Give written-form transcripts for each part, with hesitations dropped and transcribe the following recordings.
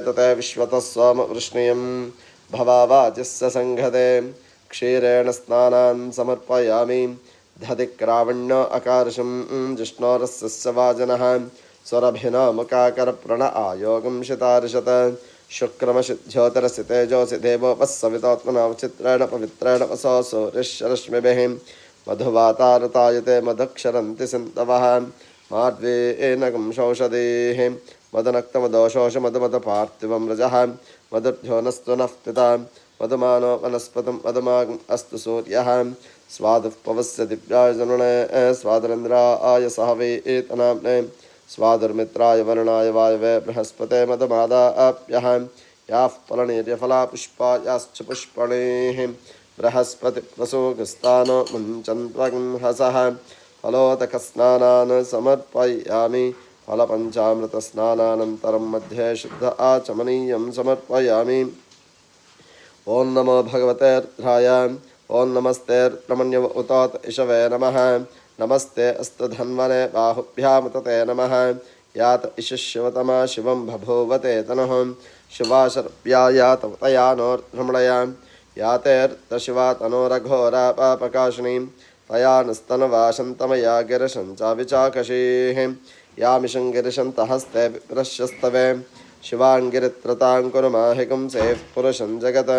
तते विश्वतः सोम वृष्णियं भवावाचिस्य संघते क्षीरेण स्नानान् समर्पयामि दधिक्रावण्य अकार्षं जिष्णोरस्य वाजनः स्वरभिनामकाकर आयोगं शितार्षत शुक्रमशि तेजोसि देवोपस्सवितात्मनावचित्रेण पवित्रेण वसोऽसो ऋष्यरश्मिभिः मधुवातारतायते मधुक्षरन्ति सिन्तवः मार्द्वेनकं शौषधेः मदनक्तमदोषोष मधुमदपार्थिवं रजः मधुर्ध्यो नः पिता मधुमानो वनस्पतिं मधुमागम् अस्तु सूर्यः स्वादुः पवस्य दिव्याय जनुणे स्वादरेन्द्राय सहवे एतनाम्ने स्वादुर्मित्राय वरुणाय वायवे बृहस्पते मधुमादाप्यः याः फलनिर्यफला पुष्पा याश्च पुष्पणेः बृहस्पतिप्रसूगस्तानो मुञ्चन्त्वंहसः फलोदकस्नानान् समर्पयामि फलपञ्चामृतस्नानानन्तरं मध्ये शुद्ध आचमनीयं समर्पयामि। ओं नमो भगवते रुद्राय ओं नमस्तेर्ब्रह्मण्य उतोत इषवे नमः नमस्ते अस्तु धन्वने बाहुभ्यामुतते नमः यात इशिष्यवतमा शिवं बभूवते तनुः शिवाशर्प्या यात तयानोर्भ्रमणया यातेर्तशिवा तनोरघोरा पापकाशिनीं तया नस्तनवाशन्तमया गिरिशं विचाकशीः यामिषं गिरिशन्तहस्ते विप्रश्यस्तवे शिवाङ्गिरित्रतां कुरु माहिकं सेः पुरुषं जगत्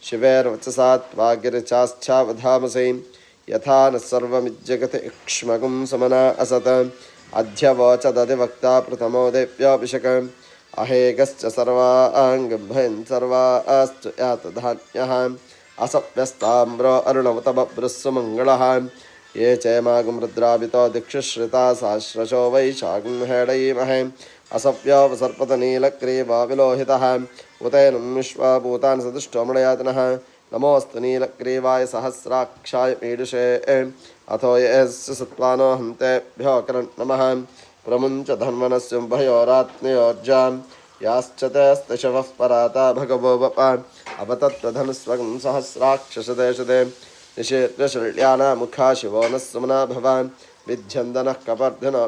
शिवेर्वचसा त्वा गिरिचाश्चावधामसि यथा न सर्वमिज्जगति इक्ष्मगुं समना असत् अध्यवोचदधिवक्ता प्रथमो देव्याभिषक अहेगश्च सर्वाङ्गभयन् सर्वास्तु यातधान्यः असप्यस्ताम्रो अरुणवतबभ्रुस्सु मङ्गलः ये चैमागं रुद्राभितो दिक्षुश्रिता सहस्रशो वैशाखं हेडयीमहे असप्योपसर्पतनीलग्रीवा विलोहितः उतैनं विश्वाभूतान् सदुष्टो मृडयातनः नमोऽस्तु नीलग्रीवाय सहस्राक्षाय मीडुषे अथो यस्य सत्त्वानो हन्तेभ्यो करन् नमः प्रमुञ्च धन्वनस्य भयोरात्मयोर्जां याश्च तेस्तशवः पराता भगवो वपा अवतत्त्वधनुस्वगं सहस्राक्षसदेशदे निषेध्यशल्याना मुखा शिवो नः सुमना भवान् विध्यन्दनः कपर्धिनो